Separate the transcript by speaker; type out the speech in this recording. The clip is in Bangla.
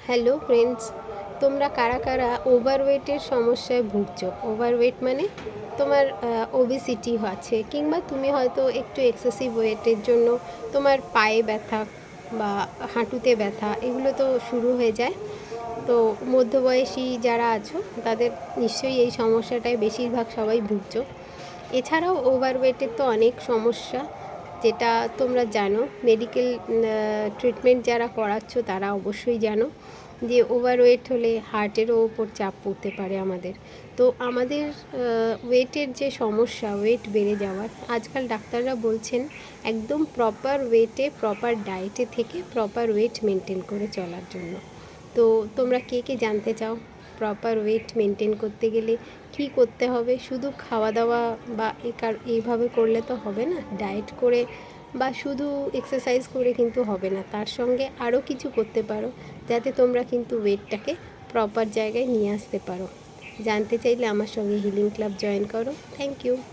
Speaker 1: হ্যালো ফ্রেন্ডস, তোমরা কারা কারা ওভারওয়েটের সমস্যায় ভুগছো? ওভারওয়েট মানে তোমার ওবেসিটি আছে, কিংবা তুমি হয়তো একটু এক্সেসিভ ওয়েটের জন্য তোমার পায়ে ব্যথা বা হাঁটুতে ব্যথা এগুলো তো শুরু হয়ে যায়। তো মধ্যবয়সী যারা আছো তাদের নিশ্চয়ই এই সমস্যাটায় বেশিরভাগ সবাই ভুগছো। এছাড়াও ওভারওয়েটের তো অনেক সমস্যা, যেটা তোমরা জানো। মেডিকেল ট্রিটমেন্ট যারা করাচ্ছ তারা অবশ্যই জানো যে ওভারওয়েট হলে হার্টেরও ওপর চাপ পড়তে পারে আমাদের। তো আমাদের ওয়েটের যে সমস্যা, ওয়েট বেড়ে যাওয়ার, আজকাল ডাক্তাররা বলছেন একদম প্রপার ওয়েটে, প্রপার ডায়েটে থেকে প্রপার ওয়েট মেনটেন করে চলার জন্য। তো তোমরা কে কে জানতে চাও প্রপার ওয়েট মেনটেন করতে গেলে কি করতে হবে? শুধু খাওয়া দাওয়া বা এইভাবে করলে তো হবে না। ডায়েট করে বা শুধু এক্সারসাইজ করে কিন্তু হবে না, তার সঙ্গে আরও কিছু করতে পারো যাতে তোমরা কিন্তু ওয়েটটাকে প্রপার জায়গায় নিয়ে আসতে পারো। জানতে চাইলে আমার সঙ্গে হিলিং ক্লাব জয়েন করো। Thank you.